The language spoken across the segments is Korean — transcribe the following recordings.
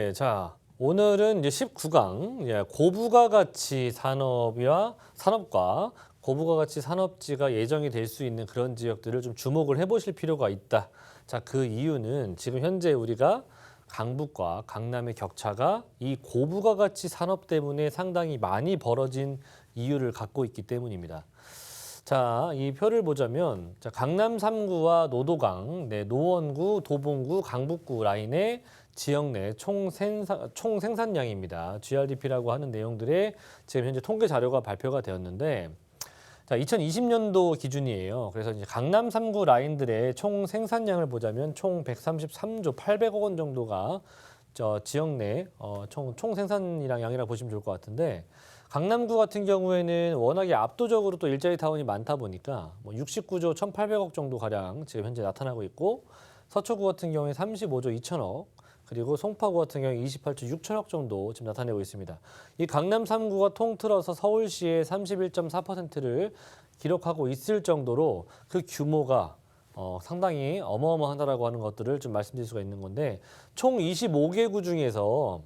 네, 자, 오늘은 이제 19강 고부가 가치 산업과 고부가 가치 산업지가 예정이 될 수 있는 그런 지역들을 좀 주목을 해보실 필요가 있다. 자, 그 이유는 지금 현재 우리가 강북과 강남의 격차가 이 고부가 가치 산업 때문에 상당히 많이 벌어진 이유를 갖고 있기 때문입니다. 자, 이 표를 보자면 자, 강남 3구와 노도강, 노원구, 도봉구, 강북구 라인의 지역 내 총 생산량입니다. GRDP라고 하는 내용들의 지금 현재 통계 자료가 발표가 되었는데 자, 2020년도 기준이에요. 그래서 이제 강남 3구 라인들의 총 생산량을 보자면 총 133조 800억 원 정도가 지역 내 총 생산량이라고 보시면 좋을 것 같은데 강남구 같은 경우에는 워낙에 압도적으로 또 일자리 타운이 많다 보니까 69조 1,800억 정도 가량 지금 현재 나타나고 있고 서초구 같은 경우에 35조 2천억 그리고 송파구 같은 경우에 28조 6천억 정도 지금 나타내고 있습니다. 이 강남 3구가 통틀어서 서울시의 31.4%를 기록하고 있을 정도로 그 규모가 상당히 어마어마하다라고 하는 것들을 좀 말씀드릴 수가 있는 건데 총 25개 구 중에서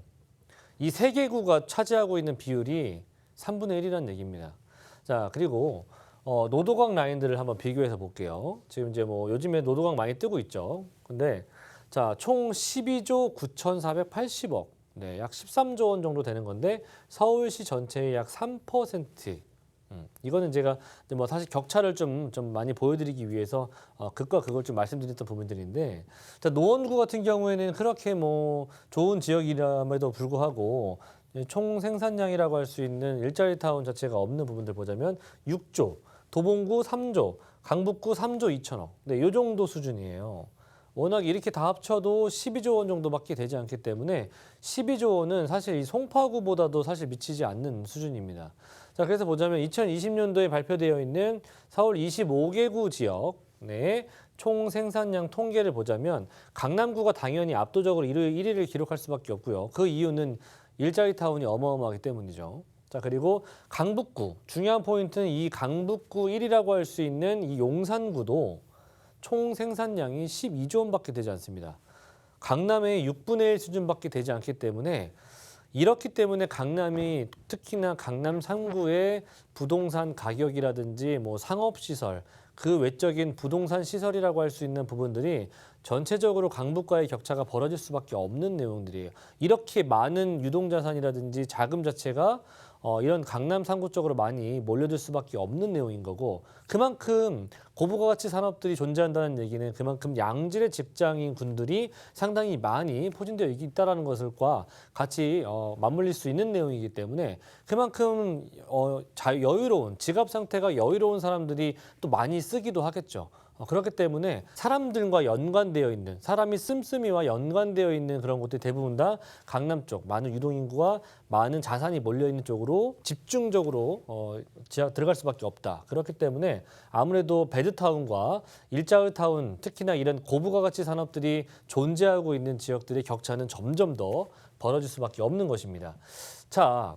이 3개 구가 차지하고 있는 비율이 3분의 1이라는 얘기입니다. 자, 그리고 노도강 라인들을 한번 비교해서 볼게요. 지금 이제 요즘에 노도강 많이 뜨고 있죠. 근데 자, 총 12조 9,480억, 약 13조 원 정도 되는 건데 서울시 전체의 약 3%. 이거는 제가 사실 격차를 좀 많이 보여드리기 위해서 극과 극을 좀 말씀드렸던 부분들인데 자, 노원구 같은 경우에는 그렇게 좋은 지역이람에도 불구하고 총 생산량이라고 할 수 있는 일자리 타운 자체가 없는 부분들 보자면 6조, 도봉구 3조, 강북구 3조 2천억. 이 정도 수준이에요. 워낙 이렇게 다 합쳐도 12조 원 정도밖에 되지 않기 때문에 12조 원은 사실 이 송파구보다도 사실 미치지 않는 수준입니다. 자, 그래서 보자면 2020년도에 발표되어 있는 서울 25개 구 지역 내 총 생산량 통계를 보자면 강남구가 당연히 압도적으로 1위를 기록할 수밖에 없고요. 그 이유는 일자리 타운이 어마어마하기 때문이죠. 자, 그리고 강북구, 중요한 포인트는 이 강북구 1위라고 할 수 있는 이 용산구도 총 생산량이 12조 원밖에 되지 않습니다. 강남의 6분의 1 수준밖에 되지 않기 때문에 이렇기 때문에 강남이 특히나 강남 3구의 부동산 가격이라든지 상업시설, 그 외적인 부동산 시설이라고 할 수 있는 부분들이 전체적으로 강북과의 격차가 벌어질 수밖에 없는 내용들이에요. 이렇게 많은 유동자산이라든지 자금 자체가 이런 강남 3구 쪽으로 많이 몰려들 수밖에 없는 내용인 거고 그만큼 고부가 가치 산업들이 존재한다는 얘기는 그만큼 양질의 직장인 군들이 상당히 많이 포진되어 있다는 것과 같이 맞물릴 수 있는 내용이기 때문에 그만큼 여유로운 지갑 상태가 여유로운 사람들이 또 많이 쓰기도 하겠죠. 그렇기 때문에 사람들과 연관되어 있는 사람이 씀씀이와 연관되어 있는 그런 곳들이 대부분 다 강남 쪽 많은 유동인구와 많은 자산이 몰려있는 쪽으로 집중적으로 들어갈 수밖에 없다. 그렇기 때문에 아무래도 배드타운과 일자리타운 특히나 이런 고부가 가치 산업들이 존재하고 있는 지역들의 격차는 점점 더 벌어질 수밖에 없는 것입니다. 자,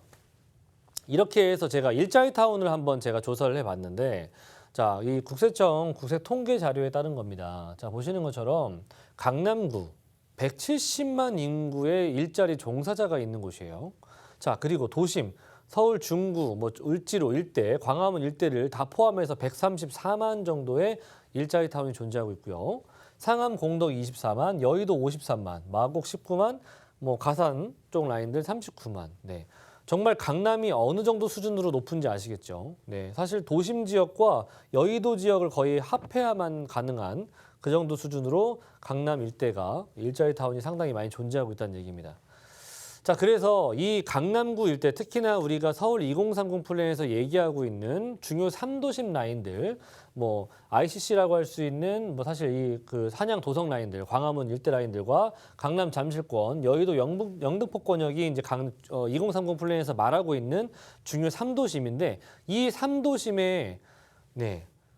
이렇게 해서 제가 일자리타운을 한번 제가 조사를 해봤는데 자, 이 국세청 국세 통계 자료에 따른 겁니다. 자, 보시는 것처럼 강남구 170만 인구의 일자리 종사자가 있는 곳이에요. 자, 그리고 도심 서울 중구, 을지로 일대, 광화문 일대를 다 포함해서 134만 정도의 일자리 타운이 존재하고 있고요. 상암 공덕 24만, 여의도 53만, 마곡 19만, 가산 쪽 라인들 39만. 네. 정말 강남이 어느 정도 수준으로 높은지 아시겠죠? 네, 사실 도심 지역과 여의도 지역을 거의 합해야만 가능한 그 정도 수준으로 강남 일대가 일자리 타운이 상당히 많이 존재하고 있다는 얘기입니다. 자, 그래서 이 강남구 일대 특히나 우리가 서울 2030 플랜에서 얘기하고 있는 중요 3도심 라인들 ICC라고 할 수 있는 사실 그 한양 도성 라인들, 광화문 일대 라인들과 강남 잠실권, 여의도 영등포권역이 이제 2030 플랜에서 말하고 있는 중요 3도심인데 이 3도심의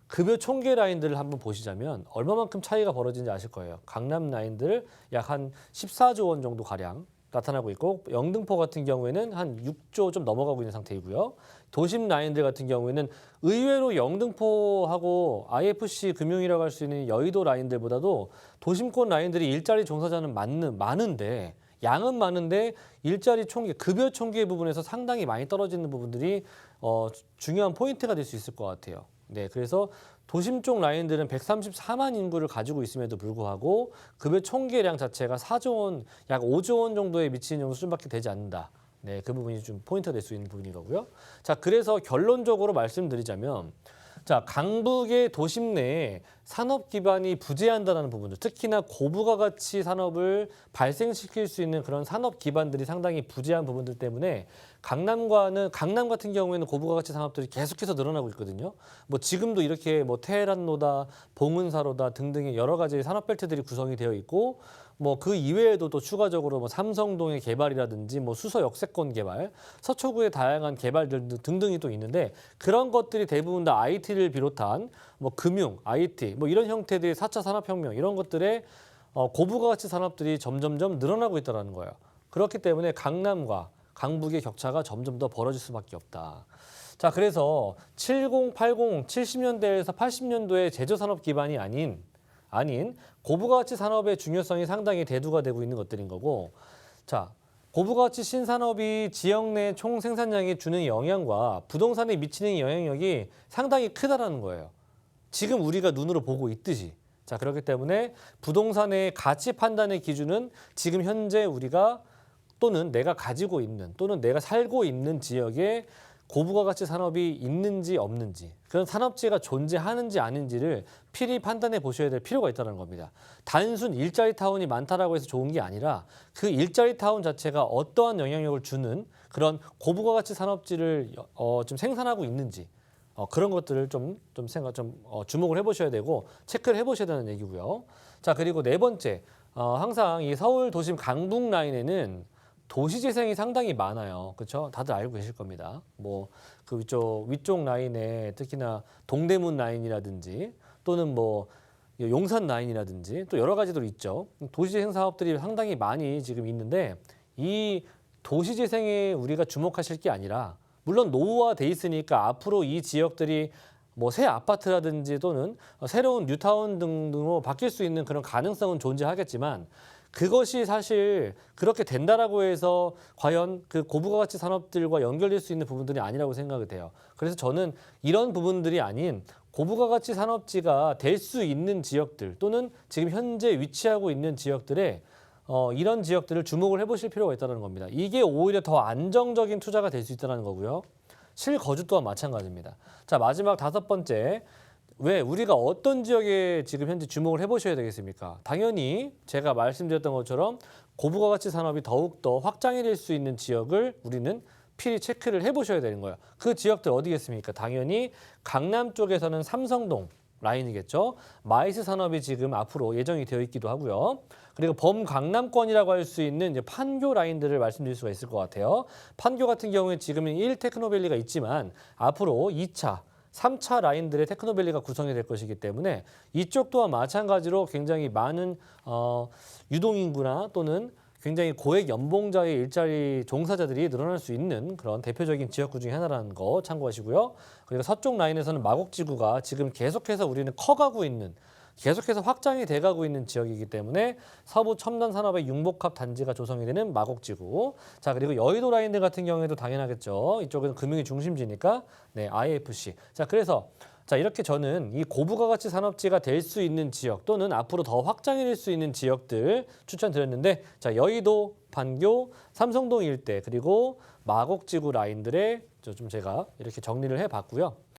급여 총계 라인들을 한번 보시자면 얼마만큼 차이가 벌어지는지 아실 거예요. 강남 라인들 약 한 14조 원 정도 가량 나타나고 있고 영등포 같은 경우에는 한 6조 좀 넘어가고 있는 상태이고요. 도심 라인들 같은 경우에는 의외로 영등포하고 IFC 금융이라고 할 수 있는 여의도 라인들보다도 도심권 라인들이 일자리 종사자는 많은데 양은 많은데 일자리 총계, 급여 총계 부분에서 상당히 많이 떨어지는 부분들이 중요한 포인트가 될 수 있을 것 같아요. 네, 그래서 도심 쪽 라인들은 134만 인구를 가지고 있음에도 불구하고 급여 총계량 자체가 4조 원, 약 5조 원 정도에 미치는 정도 수준밖에 되지 않는다. 네, 그 부분이 좀 포인트가 될 수 있는 부분인 거고요. 자, 그래서 결론적으로 말씀드리자면 자, 강북의 도심 내에 산업 기반이 부재한다는 부분들, 특히나 고부가가치 산업을 발생시킬 수 있는 그런 산업 기반들이 상당히 부재한 부분들 때문에 강남 같은 경우에는 고부가가치 산업들이 계속해서 늘어나고 있거든요. 뭐 지금도 이렇게 뭐 테헤란로다, 봉은사로다 등등의 여러 가지 산업 벨트들이 구성이 되어 있고 뭐 그 이외에도 또 추가적으로 뭐 삼성동의 개발이라든지 뭐 수서 역세권 개발, 서초구의 다양한 개발들 등등이 또 있는데 그런 것들이 대부분 다 IT를 비롯한 뭐 금융, IT 뭐 이런 형태들의 4차 산업혁명 이런 것들의 고부가가치 산업들이 점점점 늘어나고 있다는 거예요. 그렇기 때문에 강남과 강북의 격차가 점점 더 벌어질 수밖에 없다. 자, 그래서 70, 80, 70년대에서 80년도의 제조산업 기반이 아닌 고부가가치 산업의 중요성이 상당히 대두가 되고 있는 것들인 거고, 자, 고부가가치 신산업이 지역 내 총 생산량에 주는 영향과 부동산에 미치는 영향력이 상당히 크다라는 거예요. 지금 우리가 눈으로 보고 있듯이. 자, 그렇기 때문에 부동산의 가치 판단의 기준은 지금 현재 우리가 또는 내가 가지고 있는 또는 내가 살고 있는 지역에 고부가가치 산업이 있는지 없는지 그런 산업지가 존재하는지 아닌지를 필히 판단해 보셔야 될 필요가 있다는 겁니다. 단순 일자리 타운이 많다라고 해서 좋은 게 아니라 그 일자리 타운 자체가 어떠한 영향력을 주는 그런 고부가가치 산업지를 좀 생산하고 있는지 그런 것들을 좀 주목을 해보셔야 되고 체크를 해보셔야 되는 얘기고요. 자, 그리고 네 번째, 항상 이 서울 도심 강북 라인에는 도시재생이 상당히 많아요. 그렇죠? 다들 알고 계실 겁니다. 뭐 그 위쪽 라인에 특히나 동대문 라인이라든지 또는 뭐 용산 라인이라든지 또 여러 가지들 있죠. 도시재생 사업들이 상당히 많이 지금 있는데 이 도시재생에 우리가 주목하실 게 아니라 물론 노후화돼 있으니까 앞으로 이 지역들이 뭐 새 아파트라든지 또는 새로운 뉴타운 등으로 바뀔 수 있는 그런 가능성은 존재하겠지만 그것이 사실 그렇게 된다라고 해서 과연 그 고부가가치 산업들과 연결될 수 있는 부분들이 아니라고 생각이 돼요. 그래서 저는 이런 부분들이 아닌 고부가가치 산업지가 될 수 있는 지역들 또는 지금 현재 위치하고 있는 지역들에 이런 지역들을 주목을 해보실 필요가 있다는 겁니다. 이게 오히려 더 안정적인 투자가 될 수 있다는 거고요. 실거주 또한 마찬가지입니다. 자, 마지막 다섯 번째. 왜 우리가 어떤 지역에 지금 현재 주목을 해보셔야 되겠습니까? 당연히 제가 말씀드렸던 것처럼 고부가가치 산업이 더욱더 확장이 될 수 있는 지역을 우리는 필히 체크를 해보셔야 되는 거예요. 그 지역들 어디겠습니까? 당연히 강남 쪽에서는 삼성동 라인이겠죠. 마이스 산업이 지금 앞으로 예정이 되어 있기도 하고요. 그리고 범강남권이라고 할 수 있는 이제 판교 라인들을 말씀드릴 수가 있을 것 같아요. 판교 같은 경우에 지금은 1 테크노밸리가 있지만 앞으로 2차 3차 라인들의 테크노밸리가 구성이 될 것이기 때문에 이쪽 또한 마찬가지로 굉장히 많은 유동인구나 또는 굉장히 고액 연봉자의 일자리 종사자들이 늘어날 수 있는 그런 대표적인 지역구 중에 하나라는 거 참고하시고요. 그리고 서쪽 라인에서는 마곡지구가 지금 계속해서 우리는 커가고 있는 계속해서 확장이 돼가고 있는 지역이기 때문에 서부 첨단 산업의 융복합 단지가 조성이 되는 마곡지구. 자, 그리고 여의도 라인들 같은 경우에도 당연하겠죠. 이쪽은 금융의 중심지니까 네, IFC. 자, 그래서 자, 이렇게 저는 이 고부가가치 산업지가 될 수 있는 지역 또는 앞으로 더 확장이 될 수 있는 지역들 추천드렸는데 자, 여의도, 판교, 삼성동 일대 그리고 마곡지구 라인들의 좀 제가 이렇게 정리를 해봤고요.